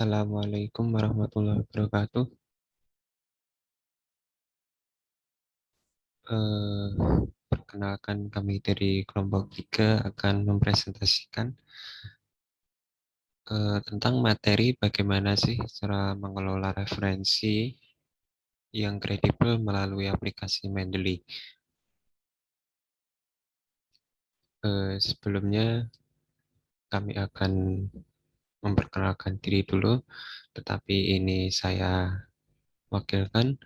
Assalamualaikum warahmatullahi wabarakatuh. Eh, Perkenalkan kami dari kelompok 3 akan mempresentasikan tentang materi bagaimana sih cara mengelola referensi yang kredibel melalui aplikasi Mendeley. Sebelumnya kami akan memperkenalkan diri dulu, tetapi ini saya wakilkan.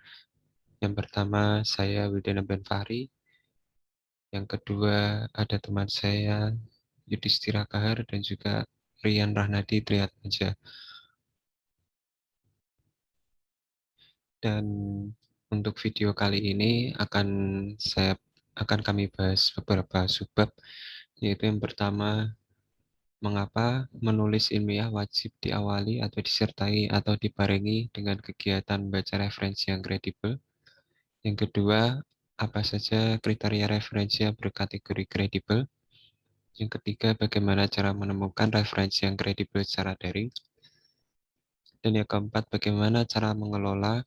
Yang pertama saya Widana Ben Fahri. Yang kedua ada teman saya Yudhistira Kahar dan juga Rian Rahnadi Triatmaja. Dan untuk video kali ini akan kami bahas beberapa subbab, yaitu yang pertama, mengapa menulis ilmiah wajib diawali atau disertai atau dibarengi dengan kegiatan baca referensi yang kredibel. Yang kedua, apa saja kriteria referensi yang berkategori kredibel. Yang ketiga, bagaimana cara menemukan referensi yang kredibel secara daring. Dan yang keempat, bagaimana cara mengelola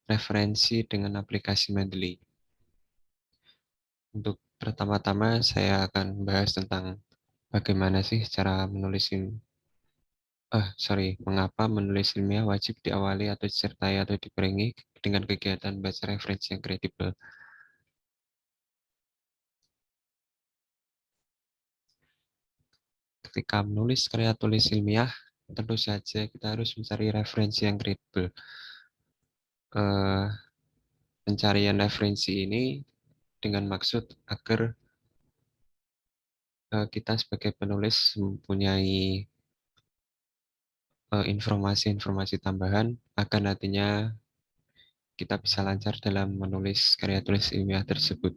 referensi dengan aplikasi Mendeley. Untuk pertama-tama, saya akan bahas tentang bagaimana sih cara mengapa menulis ilmiah wajib diawali atau disertai atau dibarengi dengan kegiatan baca referensi yang kredibel. Ketika menulis karya tulis ilmiah, tentu saja kita harus mencari referensi yang kredibel. Pencarian referensi ini dengan maksud agar kita sebagai penulis mempunyai informasi-informasi tambahan agar nantinya kita bisa lancar dalam menulis karya tulis ilmiah tersebut.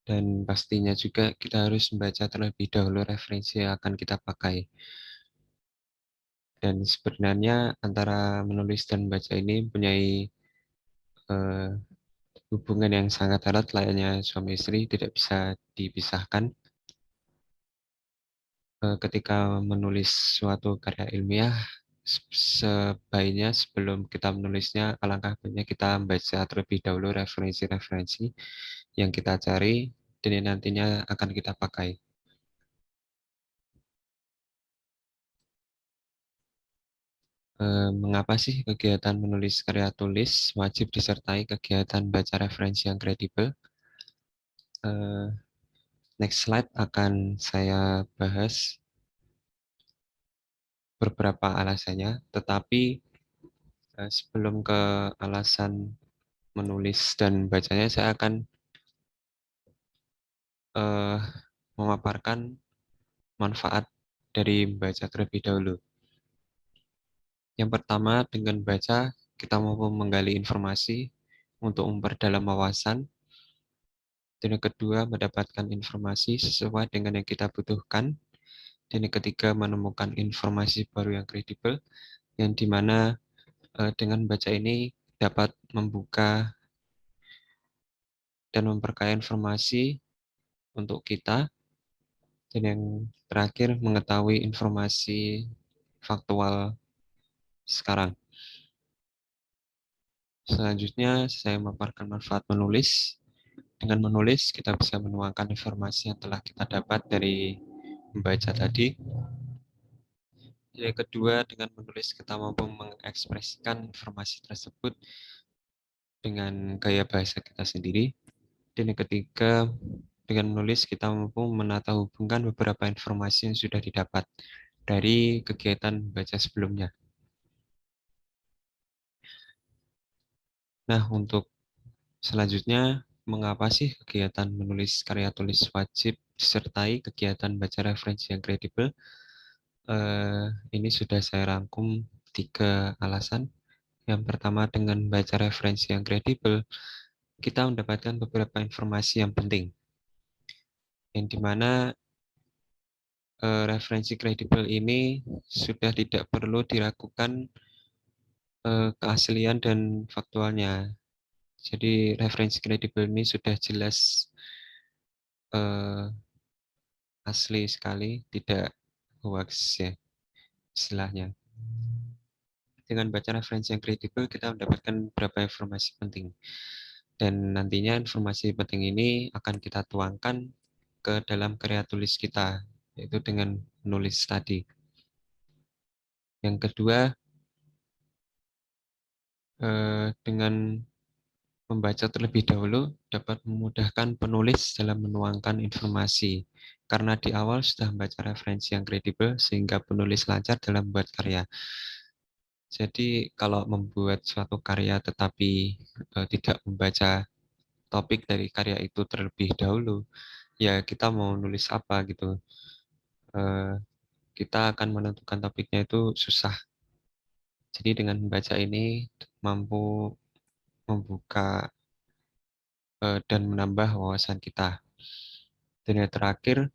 Dan pastinya juga kita harus membaca terlebih dahulu referensi yang akan kita pakai. Dan sebenarnya antara menulis dan membaca ini mempunyai eh, hubungan yang sangat erat layaknya suami istri, tidak bisa dipisahkan. Ketika menulis suatu karya ilmiah, sebaiknya sebelum kita menulisnya, alangkah baiknya kita membaca terlebih dahulu referensi-referensi yang kita cari dan yang nantinya akan kita pakai. Mengapa sih kegiatan menulis karya tulis wajib disertai kegiatan baca referensi yang kredibel? Next slide akan saya bahas beberapa alasannya, tetapi sebelum ke alasan menulis dan bacanya, saya akan eh, memaparkan manfaat dari membaca terlebih dahulu. Yang pertama, dengan baca, kita mampu menggali informasi untuk memperdalam wawasan. Dan yang kedua, mendapatkan informasi sesuai dengan yang kita butuhkan. Dan yang ketiga, menemukan informasi baru yang kredibel, yang dimana dengan baca ini dapat membuka dan memperkaya informasi untuk kita. Dan yang terakhir, mengetahui informasi faktual sekarang. Selanjutnya, saya memaparkan manfaat menulis. Dengan menulis, kita bisa menuangkan informasi yang telah kita dapat dari membaca tadi. Yang kedua, dengan menulis kita mampu mengekspresikan informasi tersebut dengan gaya bahasa kita sendiri. Dan yang ketiga, dengan menulis kita mampu menata hubungkan beberapa informasi yang sudah didapat dari kegiatan baca sebelumnya. Nah, untuk selanjutnya, mengapa sih kegiatan menulis karya tulis wajib disertai kegiatan baca referensi yang kredibel? Ini sudah saya rangkum 3 alasan. Yang pertama, dengan baca referensi yang kredibel, kita mendapatkan beberapa informasi yang penting, yang dimana referensi kredibel ini sudah tidak perlu diragukan keaslian dan faktualnya. Jadi referensi kredibel ini sudah jelas asli sekali, tidak hoax ya istilahnya. Dengan baca referensi yang kredibel, kita mendapatkan beberapa informasi penting. Dan nantinya informasi penting ini akan kita tuangkan ke dalam karya tulis kita, yaitu dengan menulis tadi. Yang kedua, dengan membaca terlebih dahulu dapat memudahkan penulis dalam menuangkan informasi. Karena di awal sudah membaca referensi yang kredibel, sehingga penulis lancar dalam membuat karya. Jadi kalau membuat suatu karya tetapi tidak membaca topik dari karya itu terlebih dahulu, ya kita mau nulis apa gitu. Kita akan menentukan topiknya itu susah. Jadi dengan membaca ini mampu membuka dan menambah wawasan kita. Dan yang terakhir,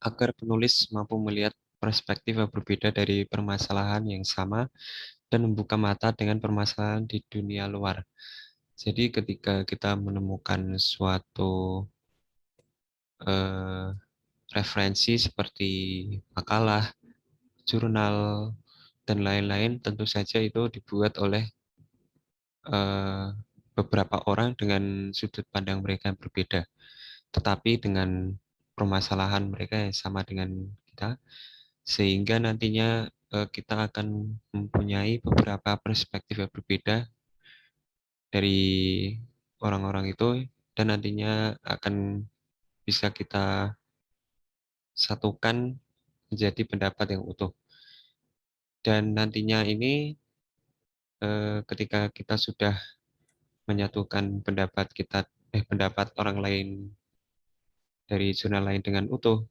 agar penulis mampu melihat perspektif yang berbeda dari permasalahan yang sama dan membuka mata dengan permasalahan di dunia luar. Jadi ketika kita menemukan suatu referensi seperti makalah, jurnal, dan lain-lain, tentu saja itu dibuat oleh beberapa orang dengan sudut pandang mereka yang berbeda, tetapi dengan permasalahan mereka yang sama dengan kita, sehingga nantinya kita akan mempunyai beberapa perspektif yang berbeda dari orang-orang itu, dan nantinya akan bisa kita satukan menjadi pendapat yang utuh. Dan nantinya ini ketika kita sudah menyatukan pendapat orang lain dari jurnal lain dengan utuh,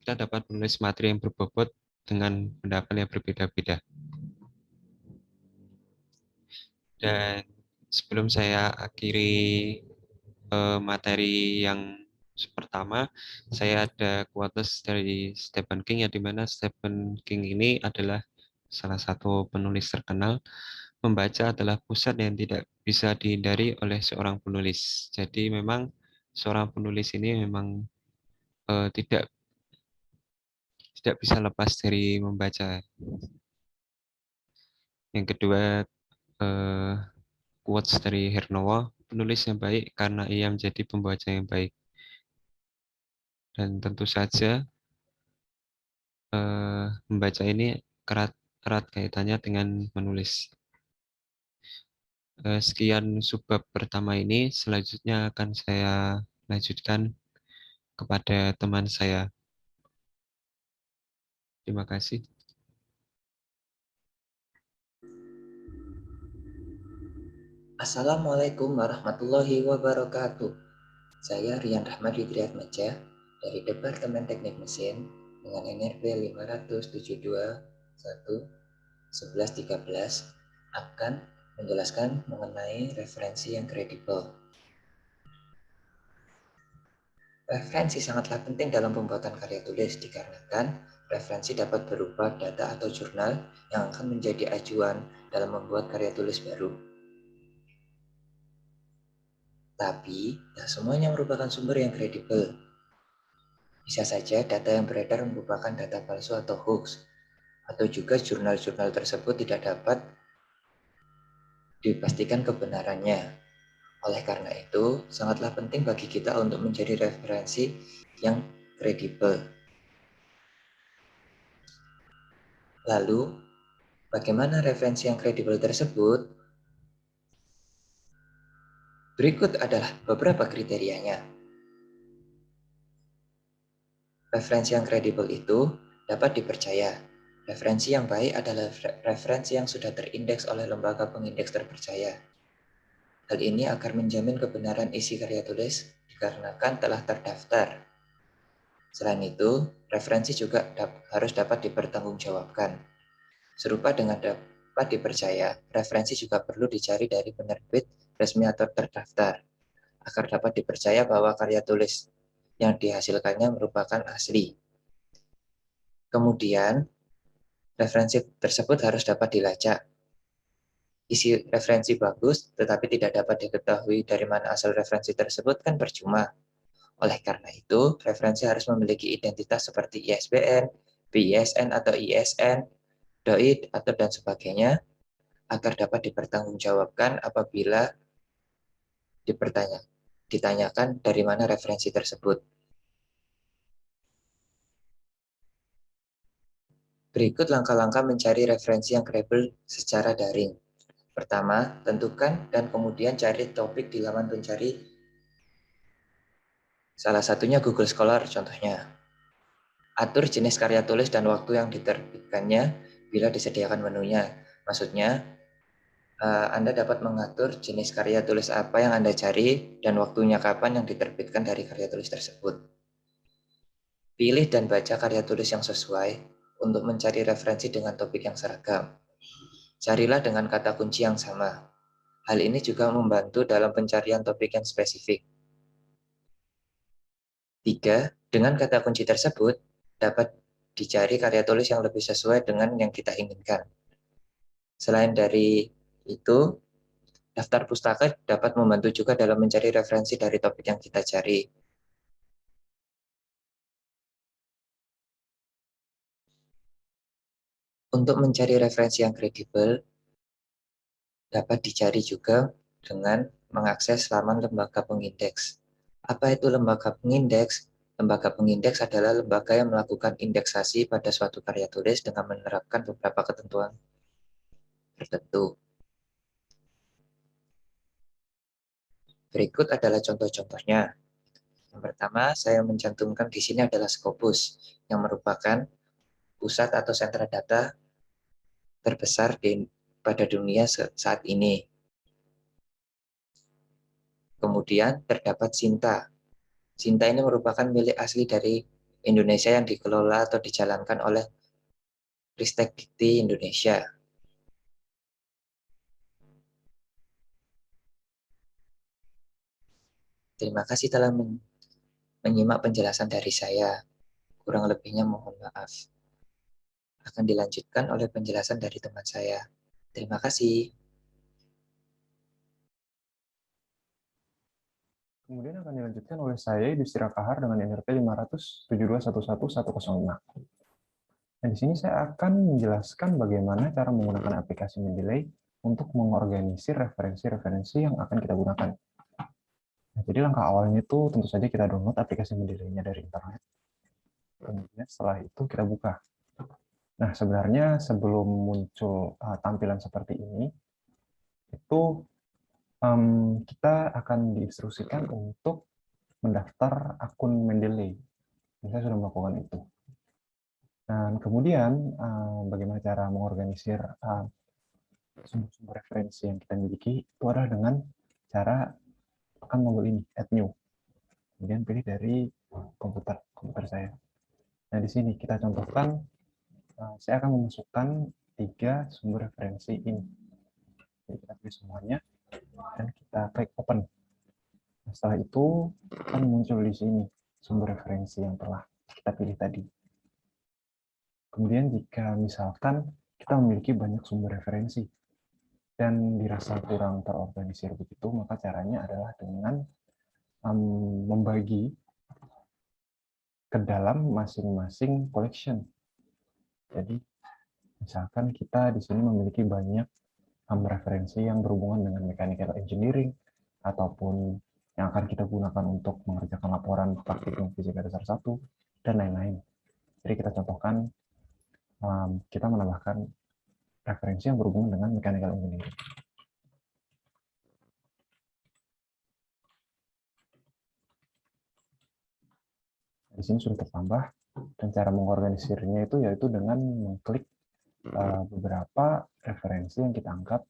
kita dapat menulis materi yang berbobot dengan pendapat yang berbeda-beda. Dan sebelum saya akhiri materi yang pertama, saya ada quotes dari Stephen King, yang dimana Stephen King ini adalah salah satu penulis terkenal. Membaca adalah pusat yang tidak bisa dihindari oleh seorang penulis. Jadi memang seorang penulis ini memang tidak bisa lepas dari membaca. Yang kedua, eh, quotes dari Hernowo, penulis yang baik karena ia menjadi pembaca yang baik. Dan tentu saja membaca ini erat kaitannya dengan menulis. Sekian subbab pertama ini, selanjutnya akan saya lanjutkan kepada teman saya. Terima kasih. Assalamualaikum warahmatullahi wabarakatuh. Saya Rian Rahmat Widriatmaja dari Departemen Teknik Mesin dengan NRP 572.1.11.13 akan menjelaskan mengenai referensi yang kredibel. Referensi sangatlah penting dalam pembuatan karya tulis dikarenakan referensi dapat berupa data atau jurnal yang akan menjadi acuan dalam membuat karya tulis baru. Tapi, tak semuanya merupakan sumber yang kredibel. Bisa saja data yang beredar merupakan data palsu atau hoax, atau juga jurnal-jurnal tersebut tidak dapat dipastikan kebenarannya. Oleh karena itu, sangatlah penting bagi kita untuk mencari referensi yang kredibel. Lalu, bagaimana referensi yang kredibel tersebut? Berikut adalah beberapa kriterianya. Referensi yang kredibel itu dapat dipercaya. Referensi yang baik adalah referensi yang sudah terindeks oleh lembaga pengindeks terpercaya. Hal ini agar menjamin kebenaran isi karya tulis dikarenakan telah terdaftar. Selain itu, referensi juga harus dapat dipertanggungjawabkan. Serupa dengan dapat dipercaya, referensi juga perlu dicari dari penerbit resmi atau terdaftar, agar dapat dipercaya bahwa karya tulis yang dihasilkannya merupakan asli. Kemudian, referensi tersebut harus dapat dilacak. Isi referensi bagus, tetapi tidak dapat diketahui dari mana asal referensi tersebut kan percuma. Oleh karena itu, referensi harus memiliki identitas seperti ISBN, BISN atau ISN, DOI, atau dan sebagainya, agar dapat dipertanggungjawabkan apabila ditanyakan dari mana referensi tersebut. Berikut langkah-langkah mencari referensi yang kredibel secara daring. Pertama, tentukan dan kemudian cari topik di laman pencari. Salah satunya Google Scholar contohnya. Atur jenis karya tulis dan waktu yang diterbitkannya bila disediakan menunya. Maksudnya, Anda dapat mengatur jenis karya tulis apa yang Anda cari dan waktunya kapan yang diterbitkan dari karya tulis tersebut. Pilih dan baca karya tulis yang sesuai untuk mencari referensi dengan topik yang seragam. Carilah dengan kata kunci yang sama. Hal ini juga membantu dalam pencarian topik yang spesifik. 3. Dengan kata kunci tersebut, dapat dicari karya tulis yang lebih sesuai dengan yang kita inginkan. Selain dari itu, daftar pustaka dapat membantu juga dalam mencari referensi dari topik yang kita cari. Untuk mencari referensi yang kredibel, dapat dicari juga dengan mengakses laman lembaga pengindeks. Apa itu lembaga pengindeks? Lembaga pengindeks adalah lembaga yang melakukan indeksasi pada suatu karya tulis dengan menerapkan beberapa ketentuan tertentu. Berikut adalah contoh-contohnya. Yang pertama, saya mencantumkan di sini adalah Scopus, yang merupakan pusat atau sentra data terbesar pada dunia saat ini. Kemudian terdapat Sinta. Sinta ini merupakan milik asli dari Indonesia yang dikelola atau dijalankan oleh Ristek Dikti Indonesia. Terima kasih telah menyimak penjelasan dari saya. Kurang lebihnya mohon maaf. Akan dilanjutkan oleh penjelasan dari teman saya. Terima kasih. Kemudian akan dilanjutkan oleh saya, Yudhistira Kahar dengan NRT 50072110105. Nah, di sini saya akan menjelaskan bagaimana cara menggunakan aplikasi Mendeley untuk mengorganisir referensi-referensi yang akan kita gunakan. Nah, jadi langkah awalnya itu tentu saja kita download aplikasi Mendeley-nya dari internet. Kemudian setelah itu kita buka. Nah, sebenarnya sebelum muncul tampilan seperti ini, itu kita akan diinstruksikan untuk mendaftar akun Mendeley. Saya sudah melakukan itu. Dan kemudian, bagaimana cara mengorganisir sumber-sumber referensi yang kita miliki, itu adalah dengan cara tekan tombol ini, Add New. Kemudian pilih dari komputer saya. Nah, di sini kita contohkan, saya akan memasukkan 3 sumber referensi ini. Jadi kita pilih semuanya, dan kita klik Open. Nah, setelah itu, akan muncul di sini sumber referensi yang telah kita pilih tadi. Kemudian jika misalkan kita memiliki banyak sumber referensi dan dirasa kurang terorganisir begitu, maka caranya adalah dengan membagi ke dalam masing-masing collection. Jadi misalkan kita di sini memiliki banyak referensi yang berhubungan dengan mechanical engineering ataupun yang akan kita gunakan untuk mengerjakan laporan praktikum fisika dasar 1 dan lain-lain. Jadi kita contohkan, kita menambahkan referensi yang berhubungan dengan mechanical engineering. Di sini sudah tertambah, dan cara mengorganisirnya itu yaitu dengan mengklik beberapa referensi yang kita anggap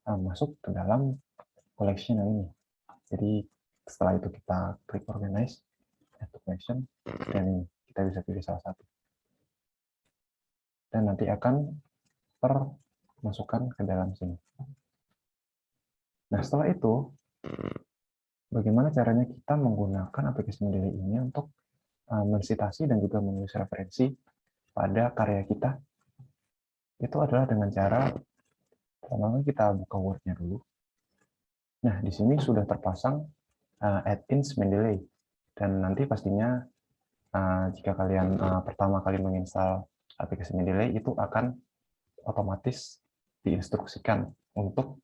masuk ke dalam collection yang ini. Jadi setelah itu kita klik organize, add to collection, dan kita bisa pilih salah satu. Dan nanti akan termasukkan ke dalam sini. Nah, setelah itu, bagaimana caranya kita menggunakan aplikasi Mendeley ini untuk mensitasi dan juga menulis referensi pada karya kita? Itu adalah dengan cara, pertama kita buka Word-nya dulu. Nah, di sini sudah terpasang add-ins Mendeley. Dan nanti pastinya jika kalian pertama kali menginstal aplikasi Mendeley, itu akan otomatis diinstruksikan untuk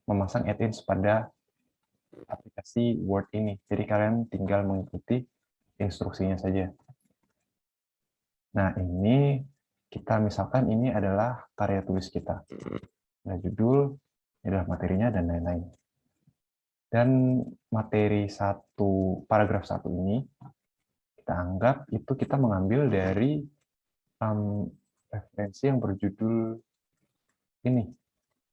memasang add-ins pada aplikasi Word ini. Jadi kalian tinggal mengikuti instruksinya saja. Nah, ini kita misalkan ini adalah karya tulis kita. Nah, judul, ini adalah materinya, dan lain-lain. Dan materi paragraf 1 ini, kita anggap itu kita mengambil dari referensi yang berjudul ini,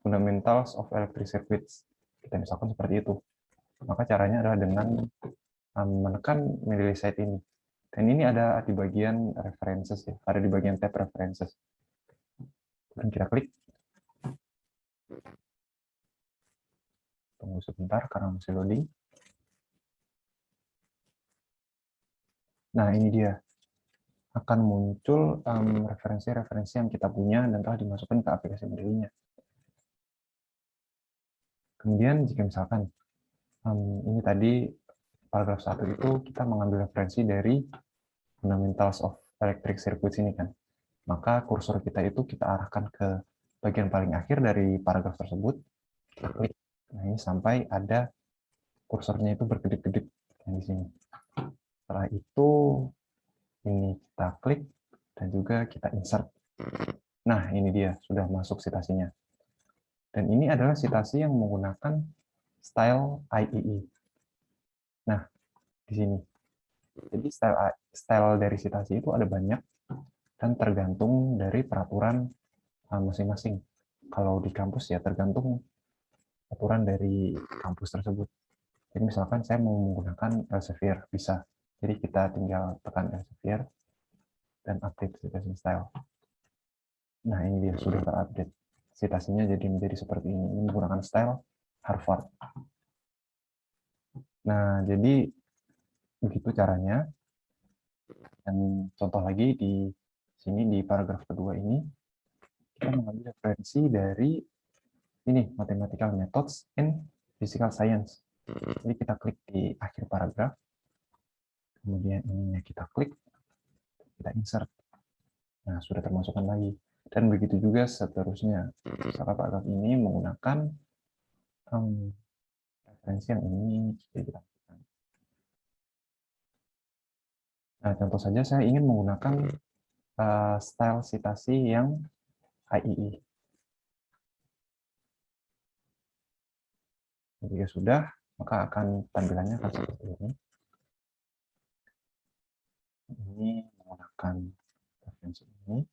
Fundamentals of Electric Circuits. Kita misalkan seperti itu. Maka caranya adalah dengan menekan Mendeley site ini. Dan ini ada di bagian references ya, ada di bagian tab references. Dan kita klik. Tunggu sebentar karena masih loading. Nah, ini dia. Akan muncul referensi-referensi yang kita punya dan telah dimasukkan ke aplikasi Mendeley-nya. Kemudian jika misalkan ini tadi paragraf 1 itu kita mengambil referensi dari Fundamentals of Electric Circuits ini kan. Maka kursor kita itu kita arahkan ke bagian paling akhir dari paragraf tersebut. Kita klik. Nah, ini sampai ada kursornya itu berkedip-kedip di sini. Setelah itu ini kita klik dan juga kita insert. Nah, ini dia sudah masuk citasinya. Dan ini adalah citasi yang menggunakan style IEE. Nah, di sini. Jadi style dari citasi itu ada banyak dan tergantung dari peraturan masing-masing. Kalau di kampus ya tergantung aturan dari kampus tersebut. Jadi misalkan saya mau menggunakan Elsevier, bisa. Jadi kita tinggal tekan Elsevier dan update citation style. Nah, ini dia sudah terupdate. Citasinya jadi menjadi seperti ini. Ini menggunakan style Harvard. Nah, jadi begitu caranya. Dan contoh lagi di sini di paragraf kedua ini, kita mengambil referensi dari ini, Mathematical Methods in Physical Science. Jadi kita klik di akhir paragraf, kemudian ininya kita klik, kita insert. Nah, sudah termasukkan lagi. Dan begitu juga seterusnya. Misalkan paragraf ini menggunakan referensi yang ini, kita lakukan. Nah, contoh saja saya ingin menggunakan style citasi yang IEE. Jika sudah, maka akan tampilannya akan seperti ini. Ini menggunakan referensi ini.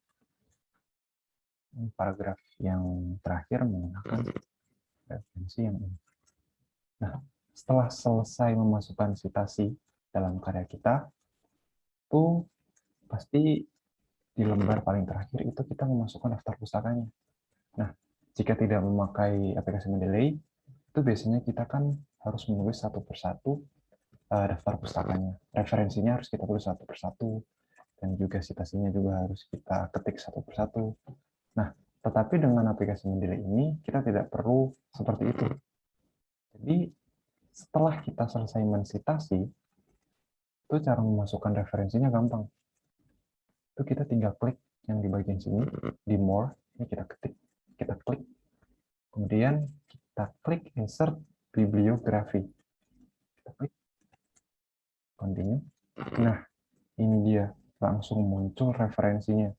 Paragraf yang terakhir menggunakan referensi yang ini. Nah, setelah selesai memasukkan citasi dalam karya kita, itu pasti di lembar paling terakhir itu kita memasukkan daftar pustakanya. Nah, jika tidak memakai aplikasi Mendeley, itu biasanya kita kan harus menulis satu persatu daftar pustakanya. Referensinya harus kita tulis satu persatu, dan juga citasinya juga harus kita ketik satu persatu. Nah, tetapi dengan aplikasi Mendeley ini, kita tidak perlu seperti itu. Jadi, setelah kita selesai mensitasi, itu cara memasukkan referensinya gampang. Itu kita tinggal klik yang di bagian sini, di More, ini kita ketik, kita klik. Kemudian kita klik Insert Bibliography. Kita klik, Continue. Nah, ini dia, langsung muncul referensinya.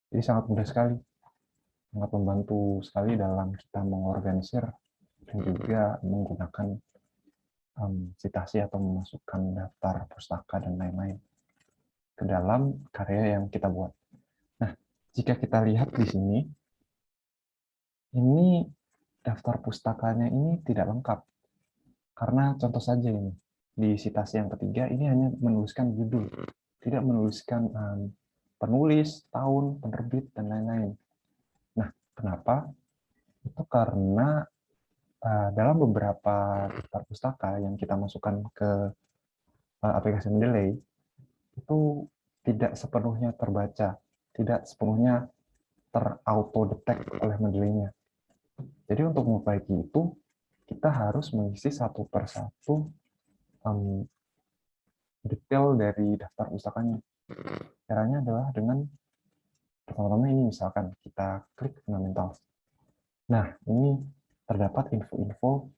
Jadi sangat mudah sekali. Sangat membantu sekali dalam kita mengorganisir dan juga menggunakan citasi atau memasukkan daftar pustaka dan lain-lain ke dalam karya yang kita buat. Nah, jika kita lihat di sini, ini daftar pustakanya ini tidak lengkap. Karena contoh saja ini, di citasi yang ketiga ini hanya menuliskan judul, tidak menuliskan penulis, tahun, penerbit, dan lain-lain. Nah, kenapa? Itu karena dalam beberapa daftar pustaka yang kita masukkan ke aplikasi Mendeley, itu tidak sepenuhnya terbaca, tidak sepenuhnya terauto-detect oleh Mendeley-nya. Jadi untuk memperbaiki itu, kita harus mengisi satu persatu detail dari daftar pustakanya. Caranya adalah dengan pertama-tama ini misalkan kita klik fundamentals. Nah, ini terdapat info-info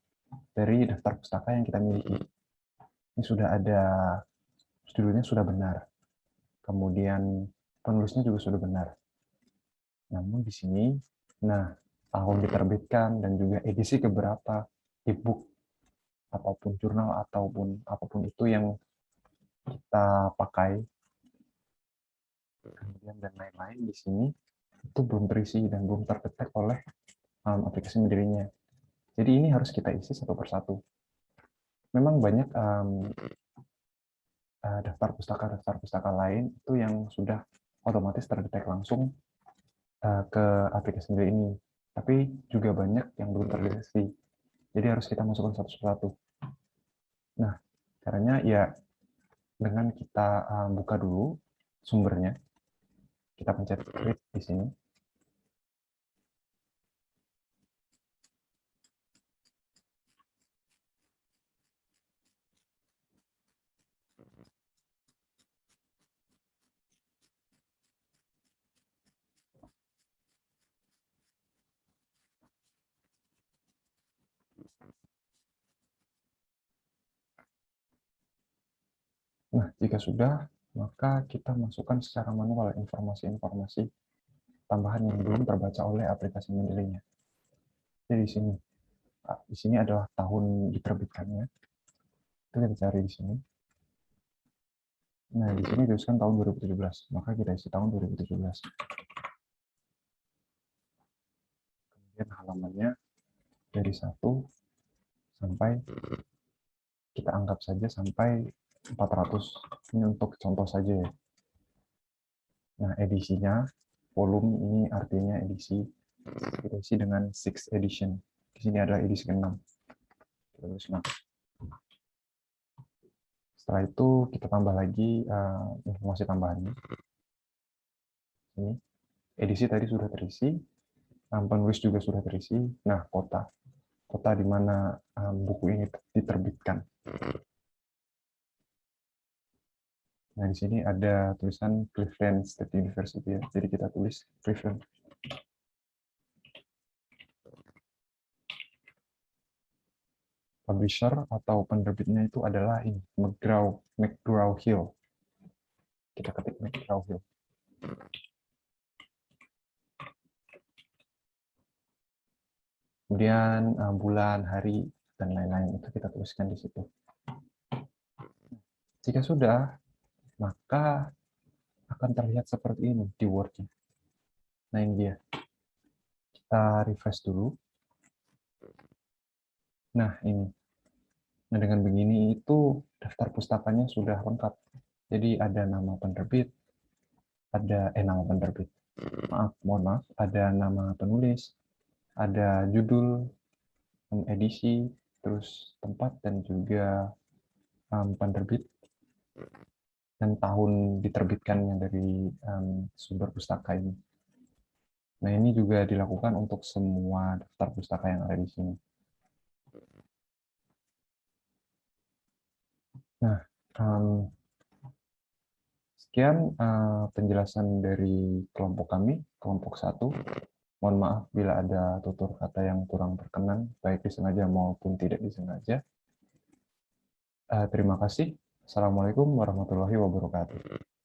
dari daftar pustaka yang kita miliki. Ini sudah ada, judulnya sudah benar. Kemudian penulisnya juga sudah benar. Namun di sini, nah, tahun diterbitkan dan juga edisi keberapa, e-book, ataupun jurnal, ataupun apapun itu yang kita pakai, kemudian dan lain-lain di sini, itu belum terisi dan belum terdetek oleh aplikasi Mandirinya. Jadi ini harus kita isi satu persatu. Memang banyak daftar pustaka lain itu yang sudah otomatis terdetek langsung ke aplikasi Mandiri ini. Tapi juga banyak yang belum terdeteksi. Jadi harus kita masukkan satu persatu. Nah, caranya ya dengan kita buka dulu sumbernya. Kita pencet read di sini. Nah, jika sudah, maka kita masukkan secara manual informasi-informasi tambahan yang belum terbaca oleh aplikasi Mendeley-nya. Jadi di sini adalah tahun diterbitkannya. Itu kita cari di sini. Nah, di sini dituliskan tahun 2017, maka kita isi tahun 2017. Kemudian halamannya dari 1 sampai, kita anggap saja sampai 400. Ini untuk contoh saja ya. Nah, edisinya, volume ini artinya edisi. Kita isi dengan 6th edition. Di sini adalah edisi ke-6. Kita tulis 6. Setelah itu kita tambah lagi informasi tambahannya. Ini edisi tadi sudah terisi, penulis juga sudah terisi. Nah, kota di mana buku ini diterbitkan. Nah, di sini ada tulisan Cleveland State University ya. Jadi kita tulis Cleveland. Publisher atau penerbitnya itu adalah ini, McGraw-Hill. Kita ketik McGraw-Hill. Kemudian bulan, hari, dan lain-lain itu kita tuliskan di situ. Jika sudah, maka akan terlihat seperti ini di Word-nya. Nah, ini dia. Kita refresh dulu. Nah, ini. Nah, dengan begini itu daftar pustakanya sudah lengkap. Jadi ada nama penerbit, nama penerbit. Mohon maaf, ada nama penulis, ada judul, edisi, terus tempat, dan juga penerbit, dan tahun diterbitkannya dari sumber pustaka ini. Nah, ini juga dilakukan untuk semua daftar pustaka yang ada di sini. Nah, sekian penjelasan dari kelompok kami, kelompok 1. Mohon maaf bila ada tutur kata yang kurang berkenan, baik disengaja maupun tidak disengaja. Terima kasih. Assalamualaikum warahmatullahi wabarakatuh.